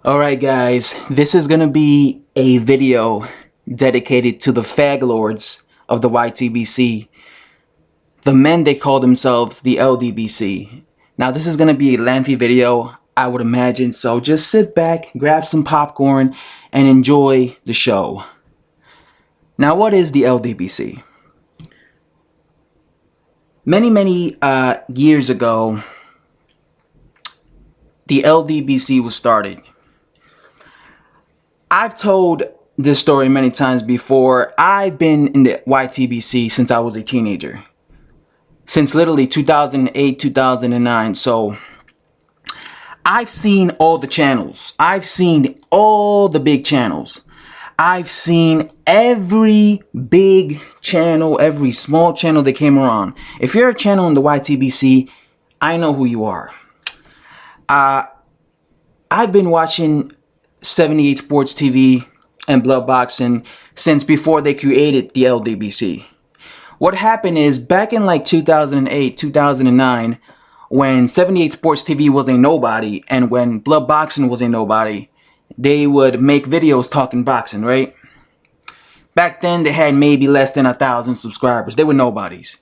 Alright guys, this is gonna be a video dedicated to the fag lords of the YTBC. The men they call themselves the Ldbc. Now this is gonna be a lengthy video, I would imagine, so just sit back, grab some popcorn, and enjoy the show. Now what is the Ldbc? Many years ago, the Ldbc was started. I've told this story many times before. I've been in the YTBC since I was a teenager. Since literally 2008, 2009. So I've seen all the channels. I've seen all the big channels. I've seen every big channel, every small channel that came around. If you're a channel in the YTBC, I know who you are. I've been watching 78Sportstv and Bloodboxing since before they created the Ldbc. What happened is back in like 2008, 2009, when 78Sportstv was a nobody and when Bloodboxing was a nobody, they would make videos talking boxing, right? Back then they had maybe less than 1,000 subscribers. They were nobodies.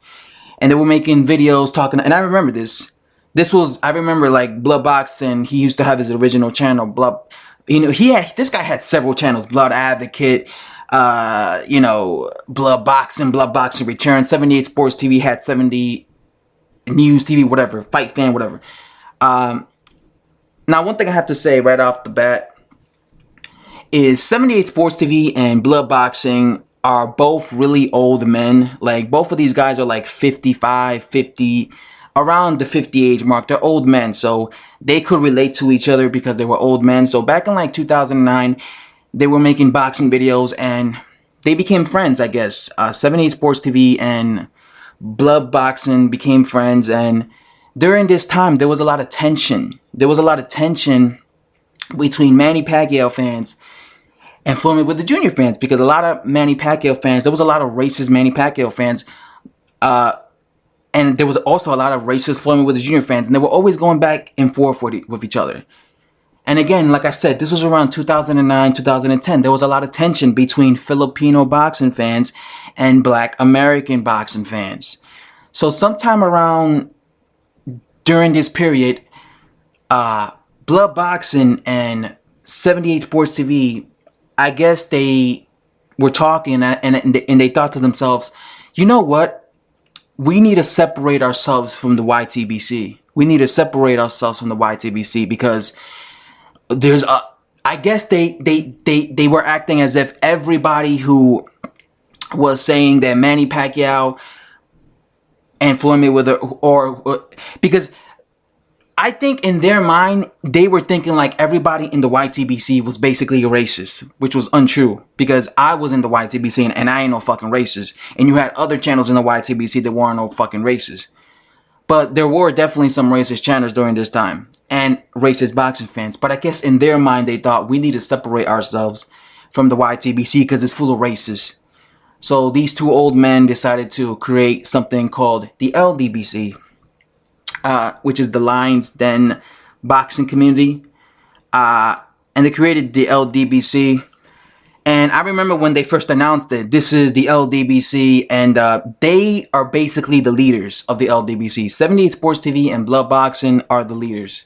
And they were making videos talking, and I remember this. I remember like Bloodboxing, he used to have his original channel, this guy had several channels, Blood Advocate, Bloodboxing Returnz, 78Sportstv had 70 News TV, whatever, Fight Fan, whatever. Now, one thing I have to say right off the bat is 78Sportstv and Bloodboxing are both really old men. Like, both of these guys are like 55, 50, around the 50 age mark. They're old men, so they could relate to each other because they were old men. So back in like 2009, they were making boxing videos and they became friends, I guess. 78Sportstv and Bloodboxing became friends, and during this time, there was a lot of tension. There was a lot of tension between Manny Pacquiao fans and Floyd Mayweather Jr. fans, because a lot of Manny Pacquiao fans, there was a lot of racist Manny Pacquiao fans, and there was also a lot of racist Floyd Mayweather Jr. fans, and they were always going back and forth with each other. And again, like I said, this was around 2009, 2010. There was a lot of tension between Filipino boxing fans and Black American boxing fans. So sometime around during this period, Bloodboxing and 78Sportstv, I guess they were talking and they thought to themselves, you know what? We need to separate ourselves from the YTBC. We need to separate ourselves from the YTBC because there's a, I guess they were acting as if everybody who was saying that Manny Pacquiao and Floyd Mayweather, or because I think in their mind, they were thinking like everybody in the YTBC was basically a racist, which was untrue, because I was in the YTBC and I ain't no fucking racist. And you had other channels in the YTBC that weren't no fucking racist. But there were definitely some racist channels during this time and racist boxing fans. But I guess in their mind, they thought we need to separate ourselves from the YTBC because it's full of racists. So these two old men decided to create something called the Ldbc. Which is the Lions Den boxing community, and they created the Ldbc. And I remember when they first announced it, this is the Ldbc, and they are basically the leaders of the Ldbc. 78Sportstv and Bloodboxing are the leaders.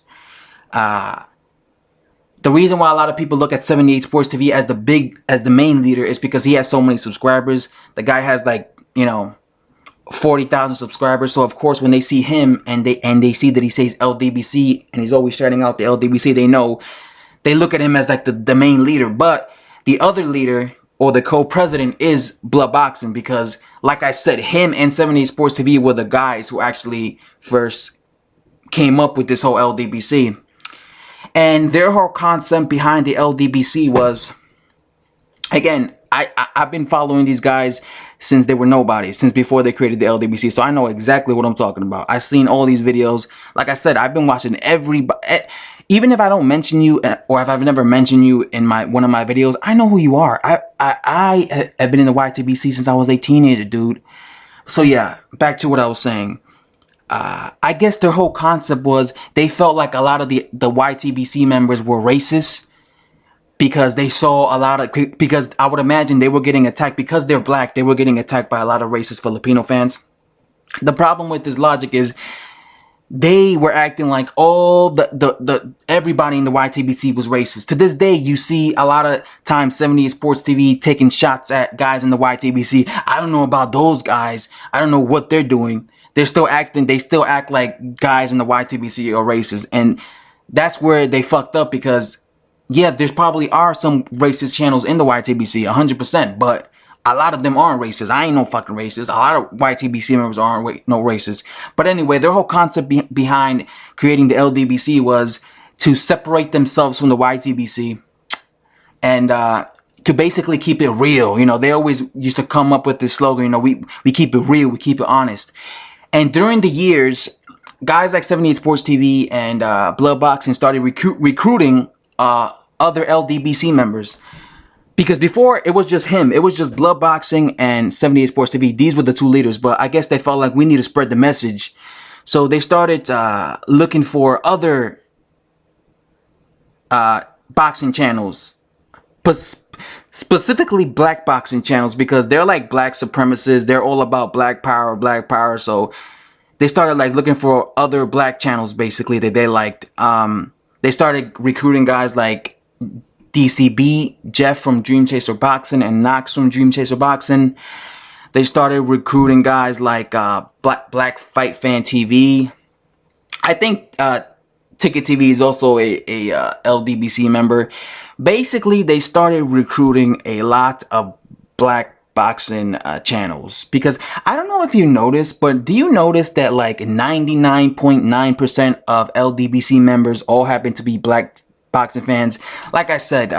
The reason why a lot of people look at 78Sportstv as the main leader is because he has so many subscribers. The guy has like, 40,000 subscribers. So of course when they see him and they see that he says Ldbc and he's always shouting out the Ldbc, they look at him as like the main leader. But the other leader or the co-president is Bloodboxing, because like I said, him and 78Sportstv were the guys who actually first came up with this whole Ldbc. And their whole concept behind the Ldbc was, again, I've been following these guys since they were nobody, since before they created the Ldbc, so I know exactly what I'm talking about. I've seen all these videos. Like I said, I've been watching even if I don't mention you, or if I've never mentioned you in one of my videos, I know who you are. I have been in the YTBC since I was a teenager, dude. So yeah, back to what I was saying. I guess their whole concept was they felt like a lot of the YTBC members were racist, because they saw a lot of, because I would imagine they were getting attacked because they're black. They were getting attacked by a lot of racist Filipino fans. The problem with this logic is they were acting like all the everybody in the YTBC was racist. To this day, you see a lot of times 78 Sports TV taking shots at guys in the YTBC. I don't know about those guys. I don't know what they're doing. They still act like guys in the YTBC are racist. And that's where they fucked up, because yeah, there's probably are some racist channels in the YTBC, 100%, but a lot of them aren't racist. I ain't no fucking racist. A lot of YTBC members aren't no racist. But anyway, their whole concept behind creating the Ldbc was to separate themselves from the YTBC and to basically keep it real. You know, they always used to come up with this slogan, you know, we keep it real, we keep it honest. And during the years, guys like 78 Sports TV and Bloodboxing started recruiting other Ldbc members. Because before, it was just him. It was just Bloodboxing and 78 Sports TV. These were the two leaders. But I guess they felt like we need to spread the message. So they started looking for other boxing channels. Specifically black boxing channels. Because they're like black supremacists. They're all about black power, black power. So they started like looking for other black channels, basically, that they liked. They started recruiting guys like DCB, Jeff from Dream Chaser Boxing, and Knox from Dream Chaser Boxing. They started recruiting guys like Black Fight Fan TV. I think Ticket TV is also a Ldbc member. Basically, they started recruiting a lot of black boxing channels, because I don't know if you noticed, but do you notice that like 99.9% of Ldbc members all happen to be black boxing fans? Like I said,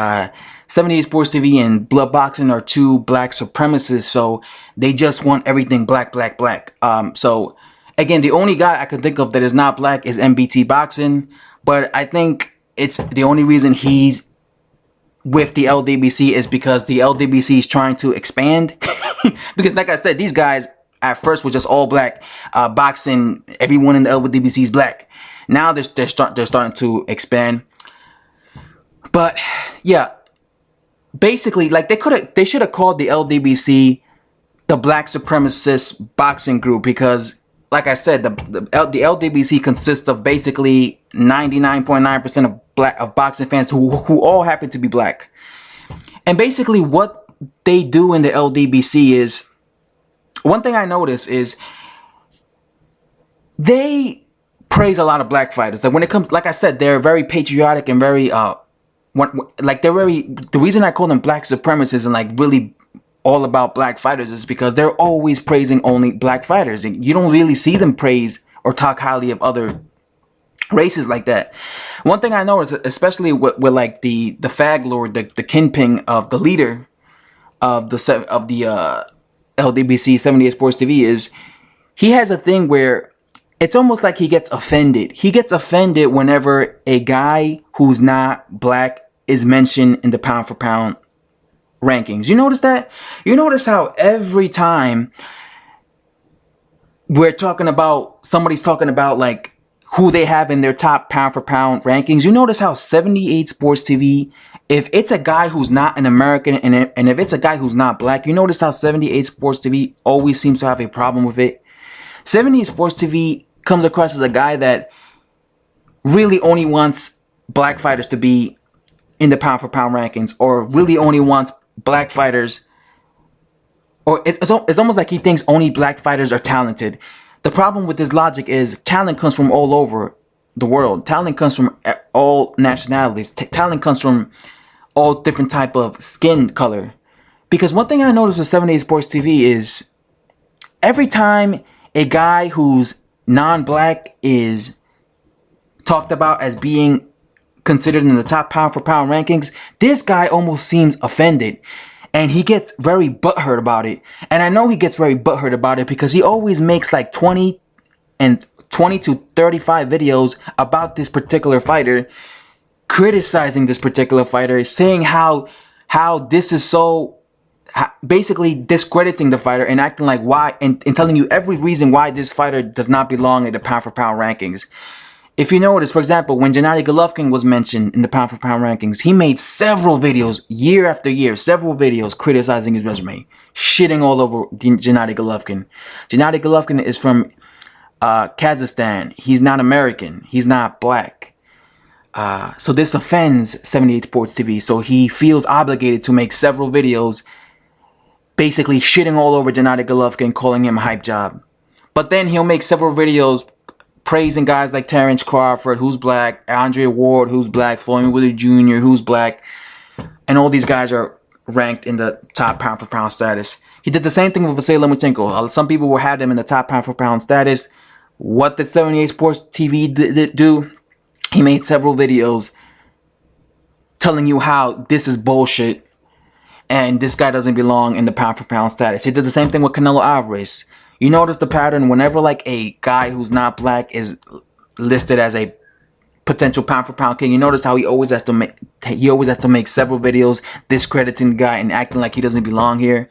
78 Sports TV and Bloodboxing are two black supremacists, so they just want everything black, black, black. So again, the only guy I can think of that is not black is Nbtboxing, but I think it's the only reason he's with the Ldbc is because the Ldbc is trying to expand. Because like I said, these guys at first were just all black boxing. Everyone in the Ldbc is black. Now they're starting to expand. But yeah, basically, like they should have called the Ldbc the Black Supremacist Boxing Group, because like I said, the Ldbc consists of basically 99.9% of boxing fans who all happen to be black. And basically what they do in the Ldbc is, one thing I notice is they praise a lot of black fighters. Like when it comes, like I said, they're very patriotic and very the reason I call them black supremacists and like really all about black fighters is because they're always praising only black fighters, and you don't really see them praise or talk highly of other races like that. One thing I noticed, especially with like the fag lord, the kingpin of the leader of the Ldbc 78 Sports TV, is he has a thing where it's almost like he gets offended. He gets offended whenever a guy who's not black is mentioned in the pound for pound rankings. You notice that? You notice how every time we're talking about, somebody's talking about like who they have in their top pound for pound rankings, you notice how 78 Sports TV, if it's a guy who's not an American and if it's a guy who's not black, you notice how 78 Sports TV always seems to have a problem with it. 78 Sports TV comes across as a guy that really only wants black fighters to be in the pound for pound rankings, or really only wants black fighters, or it's almost like he thinks only black fighters are talented. The problem with this logic is talent comes from all over the world. Talent comes from all nationalities. Talent comes from all different type of skin color. Because one thing I noticed with 78 Sports TV is every time a guy who's non-black is talked about as being considered in the top pound for pound rankings, this guy almost seems offended. And he gets very butthurt about it. And I know he gets very butthurt about it because he always makes like 20 to 35 videos about this particular fighter, criticizing this particular fighter, saying how this is so, basically discrediting the fighter and acting like why, and telling you every reason why this fighter does not belong in the pound for pound rankings. If you notice, for example, when Gennady Golovkin was mentioned in the pound for pound rankings, he made several videos, year after year, several videos criticizing his resume, shitting all over Gennady Golovkin. Gennady Golovkin is from Kazakhstan. He's not American. He's not black. So this offends 78 Sports TV. So he feels obligated to make several videos basically shitting all over Gennady Golovkin, calling him a hype job. But then he'll make several videos praising guys like Terrence Crawford, who's black, Andre Ward, who's black, Floyd Mayweather Jr., who's black, and all these guys are ranked in the top pound for pound status. He did the same thing with Vasily Lomachenko. Some people will have them in the top pound for pound status. What did 78 Sports TV do? He made several videos telling you how this is bullshit and this guy doesn't belong in the pound for pound status. He did the same thing with Canelo Alvarez. You notice the pattern whenever like a guy who's not black is listed as a potential pound for pound king. You notice how he always has to make several videos discrediting the guy and acting like he doesn't belong here.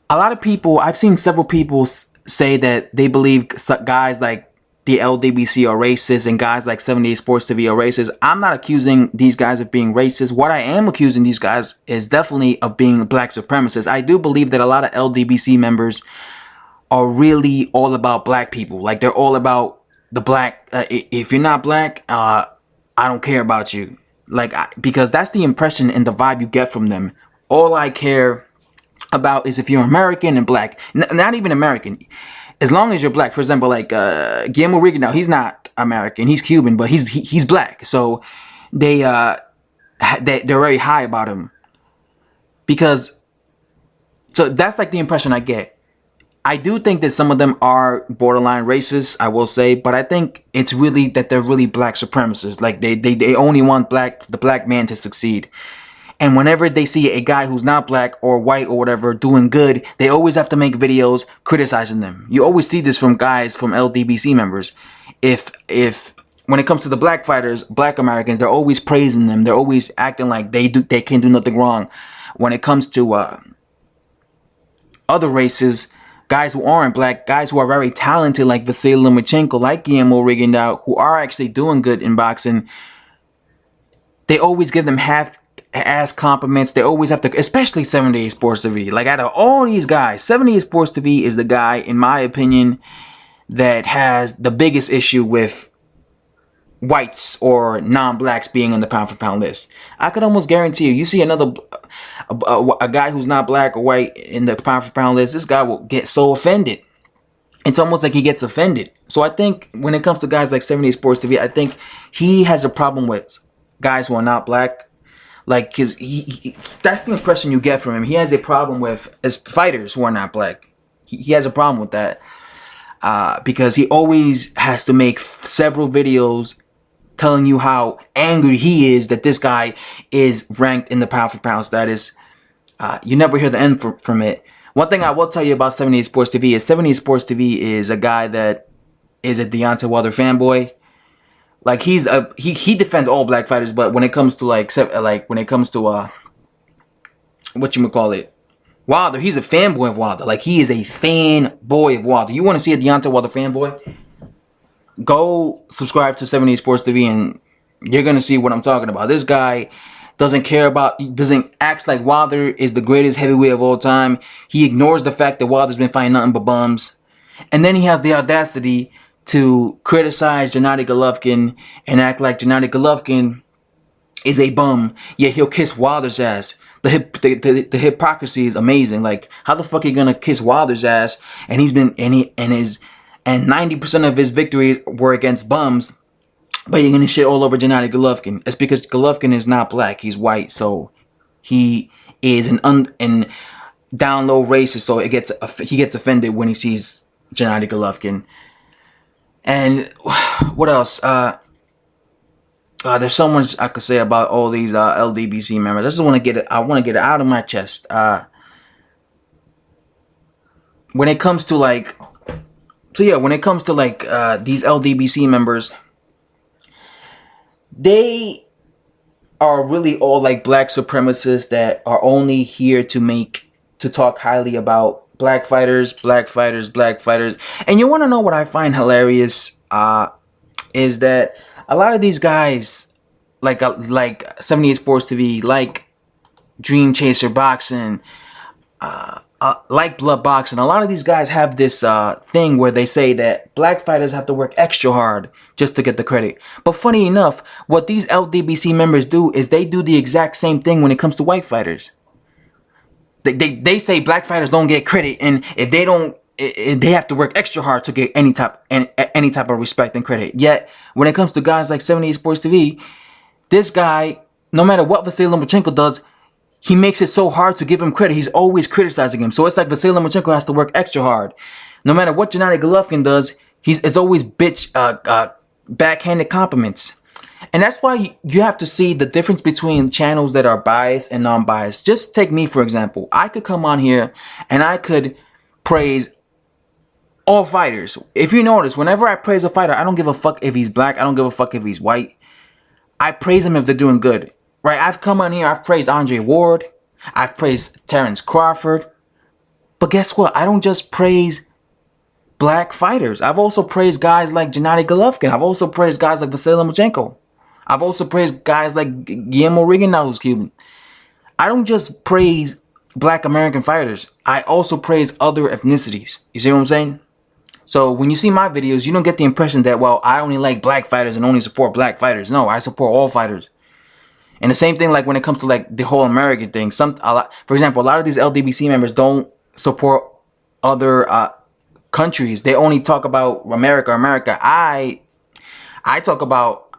A lot of people, I've seen several people say that they believe guys like the Ldbc are racist and guys like 78 Sports TV are racist. I'm not accusing these guys of being racist. What I am accusing these guys is definitely of being black supremacists. I do believe that a lot of Ldbc members are really all about black people. Like they're all about the black. If you're not black, I don't care about you. Like because that's the impression and the vibe you get from them. All I care about is if you're American and black. Not even American. As long as you're black, for example, like Guillermo Rigondeaux, he's not American, he's Cuban, but he's black. So they're very high about him because. So that's like the impression I get. I do think that some of them are borderline racist, I will say, but I think it's really that they're really black supremacists. Like they only want the black man to succeed. And whenever they see a guy who's not black or white or whatever doing good, they always have to make videos criticizing them. You always see this from guys, from Ldbc members. If when it comes to the black fighters, black Americans, they're always praising them. They're always acting like they can't do nothing wrong. When it comes to other races, guys who aren't black, guys who are very talented like Vasily Lomachenko, like Guillermo Rigondeaux, who are actually doing good in boxing, they always give them half-ass compliments. They always have to, especially 78 Sports TV. Like out of all these guys, 78 Sports TV is the guy, in my opinion, that has the biggest issue with whites or non-blacks being on the pound for pound list. I could almost guarantee you see another a guy who's not black or white in the pound for pound list, this guy will get so offended. It's almost like he gets offended. So I think when it comes to guys like 78 Sports TV, I think he has a problem with guys who are not black. Like that's the impression you get from him. He has a problem with as fighters who are not black. He has a problem with that because he always has to make several videos telling you how angry he is that this guy is ranked in the pound for pound status. You never hear the end from it. One thing I will tell you about 78 Sports TV is 78 Sports TV is a guy that is a Deontay Wilder fanboy. Like he defends all black fighters, but when it comes to what you would call it, Wilder, he's a fanboy of Wilder. Like he is a fanboy of Wilder. You want to see a Deontay Wilder fanboy? Go subscribe to 78 Sports TV and you're gonna see what I'm talking about. This guy doesn't act like Wilder is the greatest heavyweight of all time. He ignores the fact that Wilder's been fighting nothing but bums. And then he has the audacity to criticize Gennady Golovkin and act like Gennady Golovkin is a bum, yet he'll kiss Wilder's ass. The hypocrisy is amazing. Like, how the fuck are you gonna kiss Wilder's ass and 90% of his victories were against bums, but you're gonna shit all over Gennady Golovkin? It's because Golovkin is not black, he's white, so he is an down low racist, so he gets offended when he sees Gennady Golovkin. And what else? There's so much I could say about all these Ldbc members. I just want to get it. I want to get it out of my chest. When it comes to these Ldbc members, they are really all like black supremacists that are only here to talk highly about black fighters. And you want to know what I find hilarious? is that a lot of these guys, like 78 Sports TV, like Dream Chaser Boxing, like Bloodboxing, a lot of these guys have this thing where they say that black fighters have to work extra hard just to get the credit. But funny enough, what these Ldbc members do is they do the exact same thing when it comes to white fighters. They say black fighters don't get credit, and if they don't, they have to work extra hard to get any type of respect and credit. Yet when it comes to guys like 78 Sports TV, this guy, no matter what Vasily Lomachenko does, he makes it so hard to give him credit. He's always criticizing him. So it's like Vasily Lomachenko has to work extra hard. No matter what Gennady Golovkin does, it's always backhanded compliments. And that's why you have to see the difference between channels that are biased and non-biased. Just take me, for example. I could come on here and I could praise all fighters. If you notice, whenever I praise a fighter, I don't give a fuck if he's black. I don't give a fuck if he's white. I praise him if they're doing good. Right? I've come on here, I've praised Andre Ward. I've praised Terrence Crawford. But guess what? I don't just praise black fighters. I've also praised guys like Gennady Golovkin. I've also praised guys like Vasily Lomachenko. I've also praised guys like Guillermo Rigondeaux, who's Cuban. I don't just praise black American fighters. I also praise other ethnicities. You see what I'm saying? So when you see my videos, you don't get the impression that, well, I only like black fighters and only support black fighters. No, I support all fighters. And the same thing, like when it comes to like the whole American thing. For example, a lot of these Ldbc members don't support other countries. They only talk about America. I talk about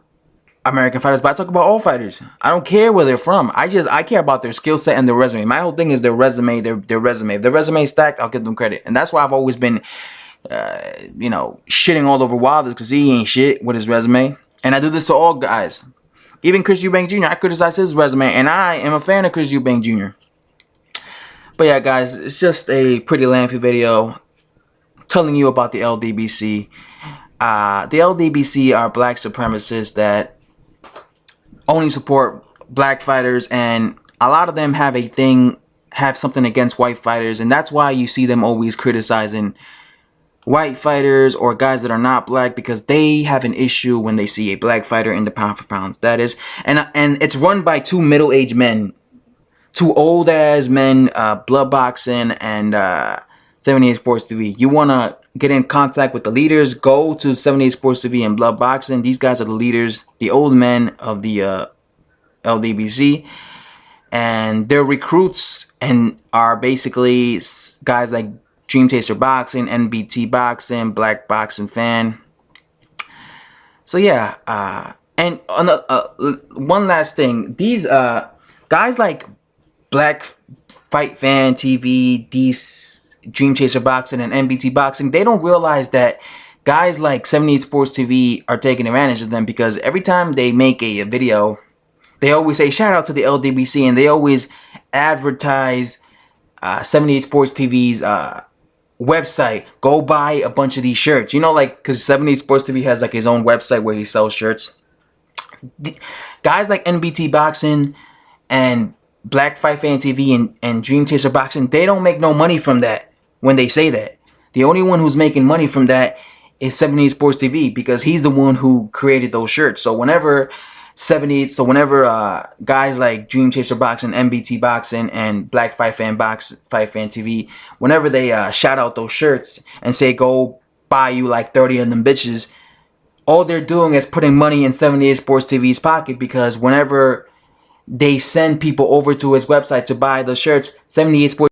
American fighters, but I talk about all fighters. I don't care where they're from. I care about their skill set and their resume. My whole thing is their resume, their resume. If their resume is stacked, I'll give them credit. And that's why I've always been, you know, shitting all over Wilder, because he ain't shit with his resume. And I do this to all guys. Even Chris Eubank Jr., I criticize his resume, and I am a fan of Chris Eubank Jr. But yeah, guys, it's just a pretty lengthy video telling you about the Ldbc. The Ldbc are black supremacists that only support black fighters, and a lot of them have something against white fighters, and that's why you see them always criticizing white fighters or guys that are not black, because they have an issue when they see a black fighter in the pound for pounds. That is, and it's run by two middle-aged men, two old-ass men, Bloodboxing and 78 Sports TV. You want to get in contact with the leaders, go to 78 Sports TV and Bloodboxing. These guys are the leaders, the old men of the Ldbc, and their recruits and are basically guys like Dream Chaser Boxing, Nbtboxing, Black Boxing Fan. So yeah, and one last thing, these guys like blackfightfantv, these Dream Chaser Boxing and Nbtboxing, they don't realize that guys like 78 Sports TV are taking advantage of them, because every time they make a video, they always say shout out to the Ldbc, and they always advertise 78 Sports TV's website. Go buy a bunch of these shirts, you know, like, because 78 Sports TV has like his own website where he sells shirts. Guys like Nbtboxing and blackfightfantv and Dream Chaser Boxing, they don't make no money from that when they say that. The only one who's making money from that is 78 Sports TV, because he's the one who created those shirts. So whenever guys like Dream Chaser Boxing, Nbtboxing, and Black Fight Fan TV, whenever they shout out those shirts and say go buy you like 30 of them bitches, all they're doing is putting money in 78 Sports TV's pocket, because whenever they send people over to his website to buy the shirts, 78 Sports